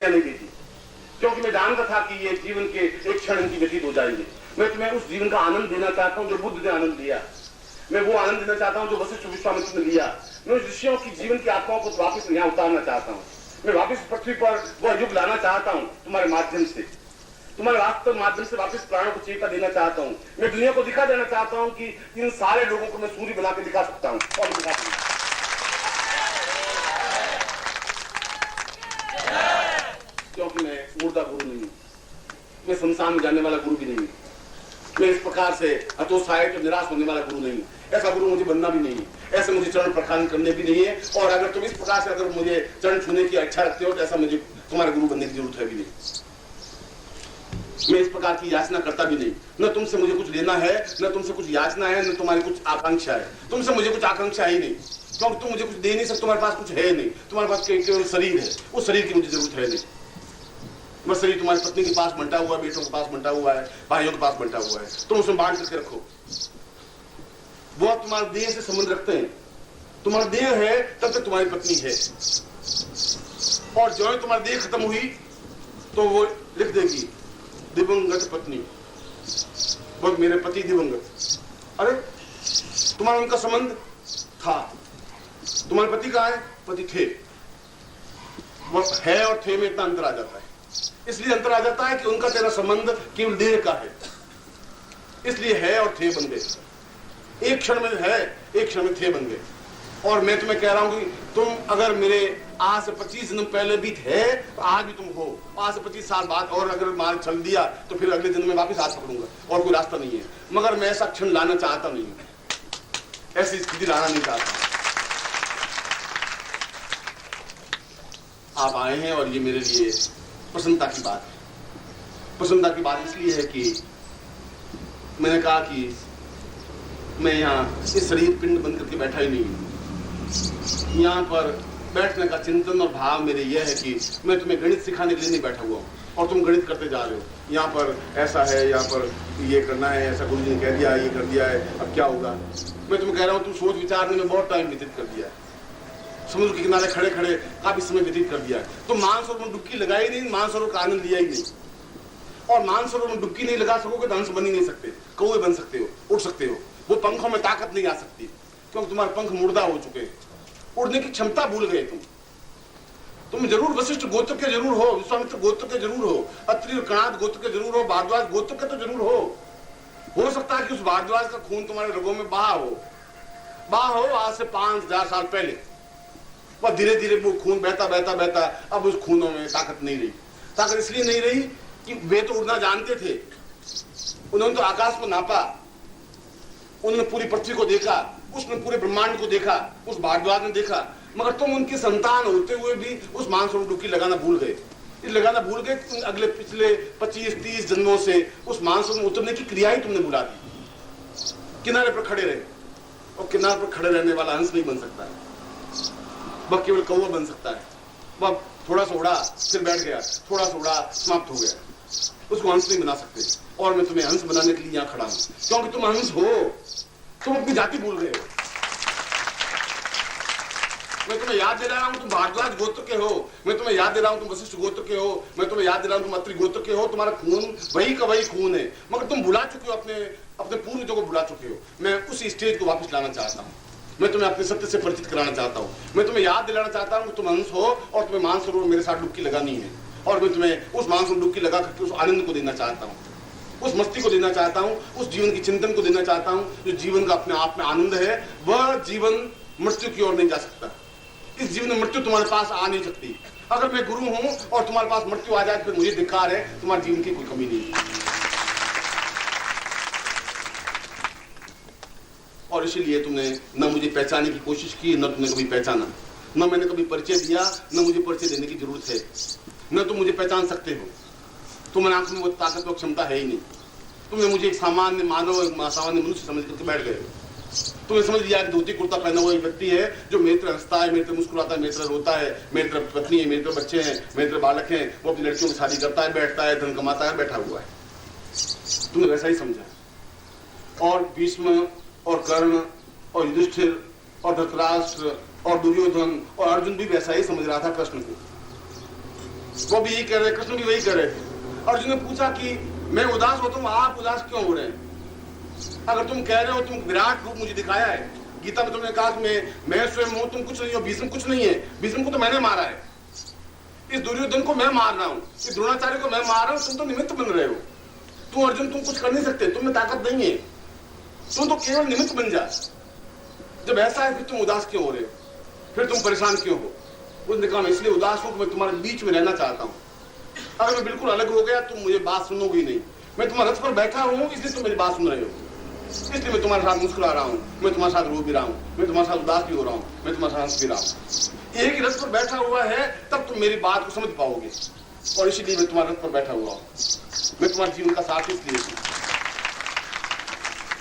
नहीं देती, क्योंकि मैं जानता था कि ये जीवन के एक क्षण की व्यतीत हो जाएंगे। मैं तुम्हें उस जीवन का आनंद देना चाहता हूं जो बुद्ध ने आनंद लिया। मैं वो आनंद देना चाहता हूं जो वशिष्ठ विश्वामित्र ने लिया। मैं उस ऋषियों की जीवन की आत्माओं को वापस यहाँ उतारना चाहता हूँ। मैं वापस पृथ्वी पर वह युग लाना चाहता हूँ तुम्हारे माध्यम से, तुम्हारे वास्तव माध्यम से वापस प्राणों को चेतना देना चाहता हूँ। मैं दुनिया को दिखा देना चाहता हूँ कि इन सारे लोगों को मैं सूर्य बना के दिखा सकता हूँ और दिखा सकता हूँ, क्योंकि मैं मुर्दा गुरु नहीं हूं, मैं शमशान में जाने वाला गुरु भी नहीं हूं, मैं इस प्रकार से हतोत्साहित और निराश होने वाला गुरु नहीं हूं। ऐसा गुरु मुझे बनना भी नहीं है, ऐसे मुझे चरण प्रखान करने भी नहीं है। और अगर तुम इस प्रकार से अगर मुझे चरण छूने की इच्छा रखते हो तो ऐसा मुझे तुम्हारे गुरु बनने की जरूरत है भी नहीं। मैं इस प्रकार की याचना करता भी नहीं, न तुमसे मुझे कुछ लेना है, न तुमसे कुछ याचना है, न तुम्हारी कुछ आकांक्षा है। तुमसे मुझे कुछ आकांक्षा ही नहीं, क्योंकि तुम मुझे कुछ दे नहीं सकते, तुम्हारे पास कुछ है नहीं, तुम्हारे पास केवल शरीर है, उस शरीर की मुझे जरूरत है नहीं। बस शरीर तुम्हारी पत्नी के पास बंटा हुआ है, बेटों के पास बंटा हुआ है, भाइयों के पास बंटा हुआ है, तुम उसमें बांट करके रखो। वो तुम्हारे देह से संबंध रखते हैं, तुम्हारा देह है तब तक तुम्हारी पत्नी है, और जो है तुम्हारी देह खत्म हुई तो वो लिख देगी दिवंगत पत्नी, बहुत मेरे पति दिवंगत। अरे तुम्हारा उनका संबंध था, तुम्हारे पति कहाँ है? पति थे। वो है और थे में इतना अंतर आ जाता है, इसलिए अंतर आ जाता है कि उनका तेरा संबंध केवल देह का है, इसलिए है और थे बन गए। एक क्षण में है, एक क्षण में थे बन गए। और मैं तुम्हें कह रहा हूं कि तुम अगर मेरे आज से 25 जन्म पहले भी थे तो आज भी तुम हो, आज से 25 साल बाद और अगर मार चल दिया तो फिर अगले जन्म में वापस हाथ पकड़ूंगा, और कोई रास्ता नहीं है। मगर मैं ऐसा क्षण लाना चाहता नहीं हूं, ऐसी स्थिति लाना नहीं चाहता। आप आए हैं और ये मेरे लिए प्रसन्नता की बात है। प्रसन्नता की बात इसलिए है कि मैंने कहा कि मैं यहाँ इस शरीर पिंड बंद करके बैठा ही नहीं हूँ। यहाँ पर बैठने का चिंतन और भाव मेरे यह है कि मैं तुम्हें गणित सिखाने के लिए नहीं बैठा हुआ हूँ और तुम गणित करते जा रहे हो। यहाँ पर ऐसा है, यहाँ पर ये करना है, ऐसा गुरु जी ने कह दिया, ये कर दिया है, अब क्या होगा। मैं तुम्हें कह रहा हूँ तुम सोच विचारने में बहुत टाइम व्यतीत कर दिया है, समुद्र के किनारे खड़े खड़े काफी समय व्यतीत कर दिया है। तो मानसरोवर में डुबकी लगाई नहीं, मानसरोवर का आनंद लिया ही नहीं, और मानसरोवर में डुबकी नहीं लगा सकोगे तो हंस बन ही नहीं सकते, कौवे बन सकते हो, उड़ सकते हो। वो पंखों में ताकत नहीं आ सकती क्योंकि तुम्हारे पंख मुर्दा हो चुके हैं, उड़ने की क्षमता भूल गए तुम जरूर वशिष्ठ गोत्र के जरूर हो, विश्वामित्र गोत्र के जरूर हो, अत्रि और कणाद गोत्र के जरूर हो, भारद्वाज गोत्र के तो जरूर हो सकता है कि उस भारद्वाज का खून तुम्हारे रगों में बहा हो आज से 5000 साल पहले। वह धीरे धीरे वो खून बहता बहता बहता अब उस खूनों में ताकत नहीं रही। ताकत इसलिए नहीं रही कि वे तो उड़ना जानते थे, उन्होंने तो आकाश को नापा, उन्होंने पूरी पृथ्वी को देखा, उसने पूरे ब्रह्मांड को देखा, उस भारद्वाज ने देखा। मगर तुम उनकी संतान होते हुए भी उस मानसरोवर डुबकी लगाना भूल गए। तुम अगले पिछले 25-30 जन्मों से उस मानसरोवर में उतरने की क्रिया ही तुमने बुला दी। किनारे पर खड़े रहे, और किनारे पर खड़े रहने वाला हंस नहीं बन सकता है, वह केवल कौवा बन सकता है। वह थोड़ा सा उड़ा फिर बैठ गया, थोड़ा सा उड़ा समाप्त हो गया, उसको हंस नहीं बना सकते। और मैं तुम्हें हंस बनाने के लिए यहाँ खड़ा हूं, क्योंकि तुम हंस हो, तुम अपनी जाति भूल गए हो। मैं तुम्हें याद दे रहा हूं तुम भारद्वाज गोत्र के हो, मैं तुम्हें याद दे रहा हूं तुम वशिष्ठ गोत्र के हो, मैं तुम्हें याद दे रहा हूं तुम अत्रि गोत्र के हो। तुम्हारा खून वही का वही खून है, मगर तुम भुला चुके हो, अपने पूर्वजों को भुला चुके हो। मैं उस स्टेज को वापस लाना चाहता हूँ, मैं तुम्हें अपने सत्य से परिचित कराना चाहता हूँ। मैं तुम्हें याद दिलाना चाहता हूँ कि तुम हंस हो और तुम्हें मानसरोवर मेरे साथ डुबकी लगानी है, और मैं तुम्हें उस मानसरोवर डुबकी लगा करके उस आनंद को देना चाहता हूँ, उस मस्ती को देना चाहता हूँ, उस जीवन की चिंतन को देना चाहता हूँ जो जीवन का अपने आप में आनंद है। वह जीवन मृत्यु की ओर नहीं जा सकता, इस जीवन में मृत्यु तुम्हारे पास आ नहीं सकती। अगर मैं गुरु हूं और तुम्हारे पास मृत्यु आ जाए फिर मुझे धिक्कार है, तुम्हारे जीवन की कोई कमी नहीं। और इसीलिए तुमने न मुझे पहचानने की कोशिश की, न तुमने कभी पहचाना, न मैंने कभी परिचय दिया, न मुझे परिचय देने की जरूरत है। न तुम मुझे पहचान सकते हो, तुम्हारे आंख में वो ताकत और क्षमता है ही नहीं। तुमने मुझे एक सामान्य मानव, सामान्य मनुष्य समझ करके बैठ गए। तुमने समझ लिया कि धोती कुर्ता पहना हुआ एक व्यक्ति है जो मेरे तरह हंसता है, मेरे तरह मुस्कुराता है, मेरे तरह रोता है, मेरी तरह पत्नी है, मेरे तरह बच्चे हैं, मेरे तरह बालक हैं, वो अपनी लड़कियों की शादी करता है, बैठता है, धन कमाता है, बैठा हुआ है। तुमने वैसा ही समझा। और भीष्म और कर्ण और युधिष्ठिर और धृतराष्ट्र और दुर्योधन और अर्जुन भी वैसा ही समझ रहा था कृष्ण को। वो भी यही कह रहे, कृष्ण भी वही कह रहे थे। अर्जुन ने पूछा कि मैं उदास होता हूं, आप उदास क्यों हो रहे हैं? अगर तुम कह रहे हो तुम विराट रूप मुझे दिखाया है, गीता में तुमने कहा कि मैं स्वयं हूं, तुम कुछ नहीं हो, भीष्म कुछ नहीं है, भीष्म को तो मैंने मारा है, इस दुर्योधन को मैं मार रहा हूं, इस द्रोणाचार्य को मैं मार रहा हूं, तुम तो निमित्त बन रहे हो। तुम अर्जुन तुम कुछ कर नहीं सकते, तुम में ताकत नहीं है, तुम तो केवल निमित्त बन जा। जब ऐसा है फिर तुम उदास क्यों हो रहे हो, फिर तुम परेशान क्यों हो? उसने कहा मैं इसलिए उदास हूं कि मैं तुम्हारे बीच में रहना चाहता हूं। अगर मैं बिल्कुल अलग हो गया तुम मुझे बात सुनोगी नहीं। मैं तुम्हारे रथ पर बैठा हूं इसलिए तुम मेरी बात सुन रहे हो, इसलिए मैं तुम्हारे साथ मुस्कुरा रहा हूं, मैं तुम्हारे साथ रो भी रहा हूं, मैं तुम्हारे साथ उदास भी हो रहा हूं, मैं तुम्हारे साथ हंस भी रहा हूं। एक ही रथ पर बैठा हुआ है तब तुम मेरी बात को समझ पाओगे, और इसीलिए मैं तुम्हारे रथ पर बैठा हुआ हूं। मैं तुम्हारे जीवन का साथ इसलिए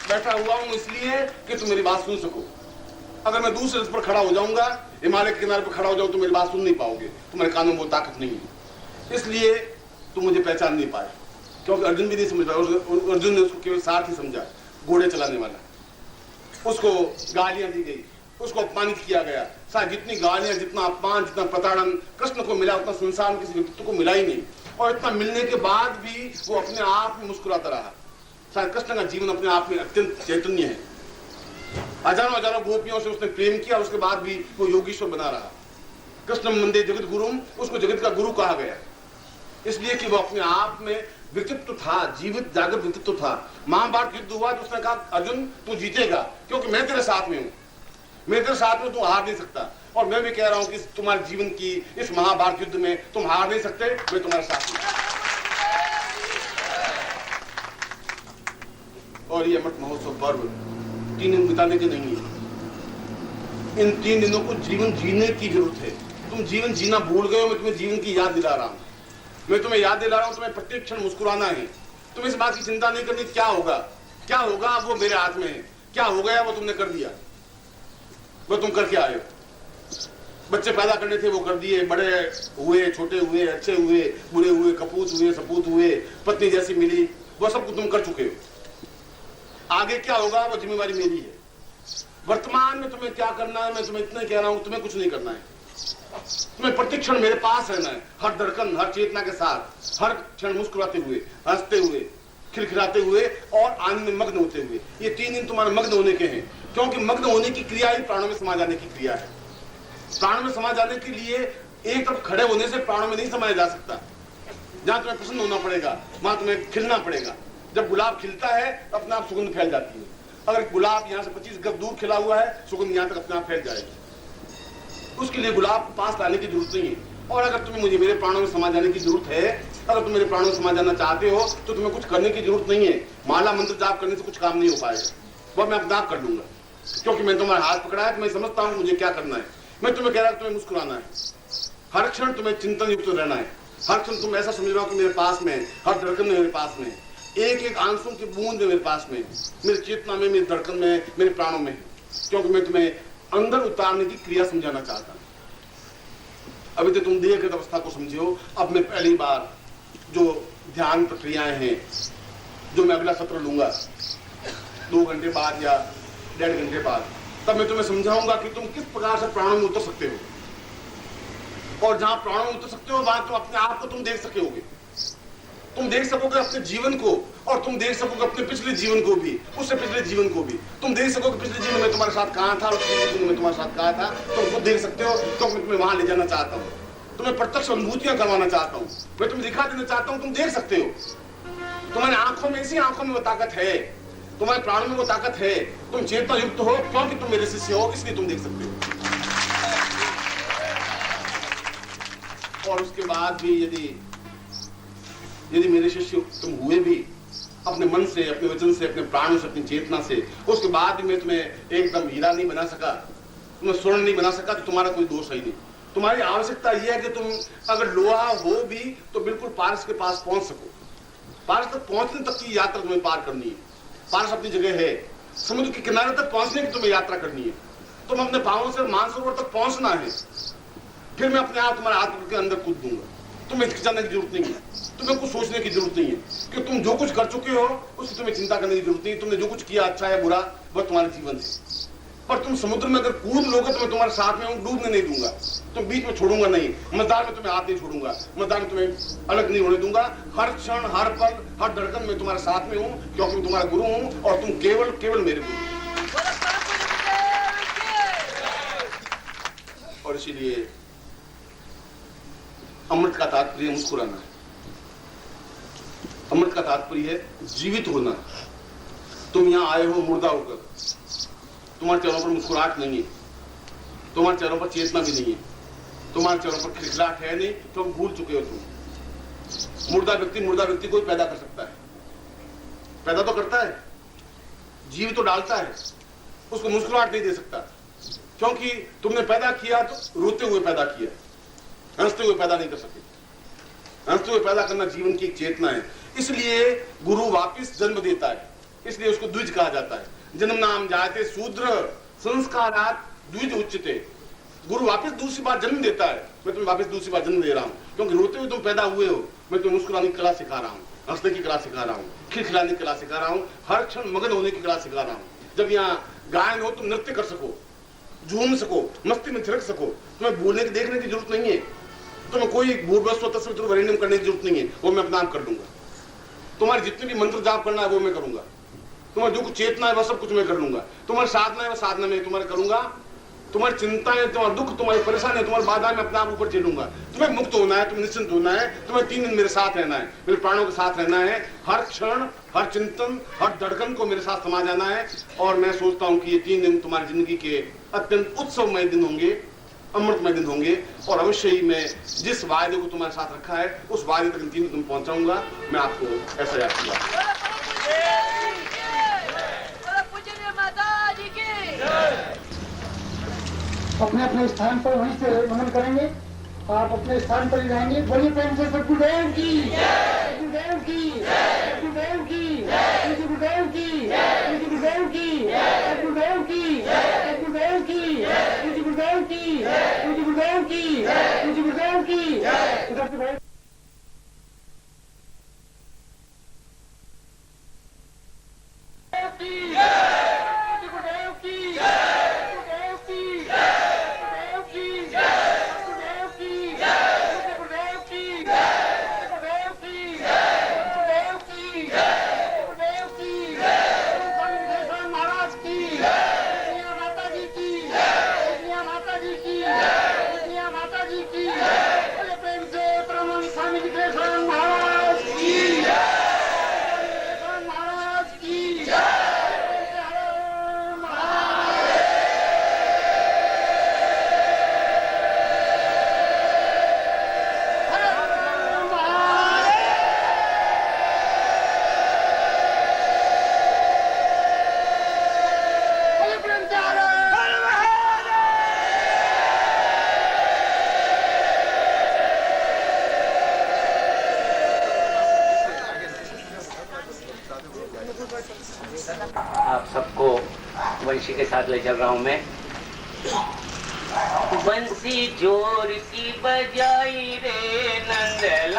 बैठा हुआ हूं इसलिए कि तुम मेरी बात सुन सको। अगर मैं दूसरे रथ पर खड़ा हो जाऊंगा, हिमालय के किनारे पर खड़ा हो जाऊं, तो मेरी बात सुन नहीं पाओगे, तुम्हारे कानों में वो ताकत नहीं है, इसलिए तुम मुझे पहचान नहीं पाए। क्योंकि अर्जुन भी नहीं समझ पाया, अर्जुन ने उसको केवल साथ ही समझा, घोड़े चलाने वाला। उसको गालियां दी गई, उसको अपमानित किया गया, शायद जितनी गालियां, जितना अपमान, जितना प्रताड़न कृष्ण को मिला उतना संसार में किसी व्यक्ति को मिला ही नहीं। और इतना मिलने के बाद भी वो अपने आप में मुस्कुराता रहा। शायद कृष्ण का जीवन अपने आप में अत्यंत चैतन्य है। हजारों हजारों गोपियों से उसने प्रेम किया, उसके बाद भी वो योगीश्वर बना रहा। कृष्ण मंदिर जगत गुरुम, उसको जगत का गुरु कहा गया, इसलिए कि वो अपने आप में व्यक्तित्व था, जीवित जागृत व्यक्तित्व था। महाभारत युद्ध हुआ तो उसने कहा अर्जुन तू जीतेगा क्योंकि मैं तेरे साथ में हूं, मैं तेरे साथ में, तू हार नहीं सकता। और मैं भी कह रहा हूं कि तुम्हारे जीवन की इस महाभारत युद्ध में तुम हार नहीं सकते, मैं तुम्हारे साथ हूं। और ये अमृत महोत्सव पर्व 3 दिन बिताने के नहीं है, इन 3 दिनों को जीवन जीने की जरूरत है। तुम जीवन जीना भूल गए हो, मैं तुम्हें जीवन की याद दिला रहा हूं। मैं तुम्हें याद दिला रहा हूं, तुम्हें प्रत्येक क्षण मुस्कुराना है। तुम इस बात की चिंता नहीं करनी क्या होगा, क्या होगा वो मेरे हाथ में है, क्या हो गया वो तुमने कर दिया, वो तुम करके आए हो। बच्चे पैदा करने थे वो कर दिए, बड़े हुए, छोटे हुए, अच्छे हुए, बुरे हुए, कपूत हुए, सपूत हुए, पत्नी जैसी मिली, वो सब कुछ तुम कर चुके हो। आगे क्या होगा वो जिम्मेवारी मेरी है। वर्तमान में तुम्हें क्या करना है मैं तुम्हें इतना कह रहा हूं, तुम्हें कुछ नहीं करना है। तुम्हें प्रतिक्षण मेरे पास रहना है, हर धड़कन, हर चेतना के साथ, हर क्षण मुस्कुराते हुए, हंसते हुए, खिलखिलाते हुए और आनंद में मग्न होते हुए। ये 3 दिन तुम्हारे मग्न होने के हैं, क्योंकि मग्न होने की क्रिया ही प्राणों में समा जाने की क्रिया है। प्राणों में समा जाने के लिए एक तरफ खड़े होने से प्राणों में नहीं समाया जा सकता। जहां तुम्हें प्रसन्न होना पड़ेगा वहां तुम्हें खिलना पड़ेगा। जब गुलाब खिलता है तो अपने आप सुगंध फैल जाती है। अगर गुलाब यहाँ से 25 गज दूर खिला हुआ है, सुगंध यहाँ तक अपने आप फैल जाएगी। उसके लिए गुलाब को पास लाने की जरूरत नहीं है। और अगर तुम्हें मुझे मेरे प्राणों में समा जाने की जरूरत है, अगर तुम मेरे प्राणों में समा जाना चाहते हो तो तुम्हें कुछ करने की जरूरत नहीं है। माला मंत्र जाप करने से कुछ काम नहीं हो पाएगा, वह मैं अपना आप कर लूंगा, क्योंकि मैंने तुम्हारा हाथ पकड़ा है, तो मैं समझता हूँ मुझे क्या करना है। मैं तुम्हें कह रहा हूं तुम्हें मुस्कुराना है, हर क्षण तुम्हें चिंतन युक्त रहना है, हर क्षण तुम ऐसा समझ रहा हो कि मेरे पास में, हर धड़कन में मेरे पास में, एक एक आंसू की बूंद मेरे पास में, मेरी चेतना में, मेरी धड़कन में, मेरे प्राणों में, क्योंकि मैं तुम्हें अंदर उतारने की क्रिया समझाना चाहता हूं। अभी तो तुम देह की अवस्था को समझे हो। अब मैं पहली बार जो ध्यान प्रक्रियाएं हैं, जो मैं अगला सत्र लूंगा 2 घंटे बाद या 1.5 घंटे बाद, तब मैं तुम्हें समझाऊंगा कि तुम किस प्रकार से प्राणों में उतर सकते हो। और जहां प्राणों में उतर सकते हो वहां तुम अपने आप को तुम देख सकोगे, तुम देख सकोगे अपने जीवन को, और तुम देख सकोगे अपने पिछले जीवन को भी, उससे पिछले जीवन को भी। तुम देख सकोगे पिछले जीवन में तुम्हारे साथ कहां था और पिछले जीवन में तुम्हारे साथ कहां था, तुम खुद देख सकते हो। तो मैं तुम्हें वहां ले जाना चाहता हूँ, तुम्हें प्रत्यक्ष अनुभूतियां करवाना चाहता हूँ, मैं तुम्हें दिखा देना चाहता हूँ, तुम देख सकते हो। तुम्हारी आंखों में, इसी आंखों में वो ताकत है, तुम्हारे प्राणों में वो ताकत है। तुम चेतना युक्त हो क्योंकि तुम मेरे शिष्य हो, इसलिए तुम देख सकते हो। और उसके बाद भी यदि मेरे शिष्य तुम हुए भी अपने मन से, अपने वचन से, अपने प्राणों से, अपनी चेतना से, उसके बाद भी मैं तुम्हें एकदम हीरा नहीं बना सका, तुम्हें स्वर्ण नहीं बना सका, तो तुम्हारा कोई दोष ही नहीं। तुम्हारी आवश्यकता यह है कि तुम अगर लोहा हो भी तो बिल्कुल पारस के पास पहुंच सको। पारस तक पहुंचने तक की यात्रा तुम्हें पार करनी है। पारस अपनी जगह है, समुद्र के किनारे तक पहुंचने की तुम्हें यात्रा करनी है। तुम अपने पांवों से मानसरोवर तक पहुंचना है, फिर मैं अपने आप तुम्हारे हाथ के अंदर कूद दूंगा। तुम्हें हिचकिचाने की जरूरत नहीं है, तुम्हें कुछ सोचने की जरूरत नहीं है, कि तुम जो कुछ कर चुके हो उसकी तुम्हें चिंता करने की जरूरत नहीं। तुमने जो कुछ किया, अच्छा या बुरा, वह तुम्हारे जीवन है। पर तुम समुद्र में अगर कूद लोगे तो मैं तुम्हारे साथ में हूं, डूबने नहीं दूंगा, तुम बीच में छोड़ूंगा नहीं, मझधार में तुम्हें हाथ नहीं छोड़ूंगा, मझधार में तुम्हें अलग नहीं होने दूंगा। हर क्षण, हर पल, हर धड़कन में तुम्हारे साथ में हूं, क्योंकि मैं तुम्हारा गुरु हूं और तुम केवल केवल मेरे गुरु। और इसीलिए अमृत का तात्पर्य मुस्कुराना है, अमृत का तात्पर्य है जीवित होना। तुम यहां आए हो मुर्दा होकर, तुम्हारे चेहरों पर मुस्कुराहट नहीं है, तुम्हारे चेहरों पर चेतना भी नहीं है, तुम्हारे चेहरों पर खिलखिलाहट है नहीं, तुम भूल चुके हो। तुम मुर्दा व्यक्ति कोई पैदा कर सकता है, पैदा तो करता है, जीव तो डालता है, उसको मुस्कुराहट नहीं दे सकता, क्योंकि तुमने पैदा किया तो रोते हुए पैदा किया, हंसते हुए पैदा नहीं कर सके। हंसते हुए पैदा करना जीवन की एक चेतना है। इसलिए गुरु वापिस जन्म देता है, इसलिए उसको द्विज कहा जाता है। जन्म नाम जायते शूद्र संस्कारात द्विज उच्यते। गुरु वापस दूसरी बार जन्म देता है, मैं तुम्हें वापस दूसरी बार जन्म दे रहा हूं, क्योंकि रोते हुए तुम पैदा हुए हो, मैं तुम्हें मुस्कुराने की कला सिखा रहा हूं, हंसने की कला सिखा रहा हूं, खिलखिलाने की कला सिखा रहा हूं, हर क्षण मगन होने की कला सिखा रहा हूं। जब यहाँ गायन हो तुम नृत्य कर सको, झूम सको, मस्ती में थिरक सको, तुम्हें बोलने की देखने की जरूरत नहीं है, तुम्हें कोई भूर्भुवस्व वरेण्यम करने की जरूरत नहीं है, वो मैं अपना नाम कर लूंगा। तुम्हारे जितने भी मंत्र जाप करना है वो मैं करूंगा, तुम्हारा जो कुछ चेतना है वह सब कुछ मैं कर लूंगा, तुम्हारी साधना है वह साधना में तुम्हारे करूंगा, तुम्हारी चिंता है, तुम्हारा दुख, तुम्हारी परेशानी है, तुम्हारी बाधा में अपने आप ऊपर झेलूंगा। तुम्हें मुक्त होना है, तुम्हें निश्चिंत होना है, तुम्हें 3 दिन मेरे साथ रहना है, मेरे प्राणों के साथ रहना है, हर क्षण, हर चिंतन, हर धड़कन को मेरे साथ समा जाना है। और मैं सोचता हूं कि ये 3 दिन तुम्हारी जिंदगी के अत्यंत उत्सवमय दिन होंगे, अमृतमय दिन होंगे, और अवश्य ही मैं जिस वायदे को तुम्हारे साथ रखा है उस वायदे तक इन 3 दिन तुम पहुंचाऊंगा। मैं आपको ऐसा याद किया। अपने अपने स्थान पर वहीं से नमन करेंगे, आप अपने स्थान पर ही रहेंगे। बड़ी प्रेम से सद्गुरुदेव की, सद्गुरुदेव की, सद्गुरुदेव की, सद्गुरुदेव की, सद्गुरुदेव की, सद्गुरुदेव की, सद्गुरुदेव की, सद्गुरुदेव की, सद्गुरुदेव की, सद्गुरुदेव की। आप सबको वंशी के साथ ले चल रहा हूं मैं। बंसी जोर की बजाई रे नंदलाल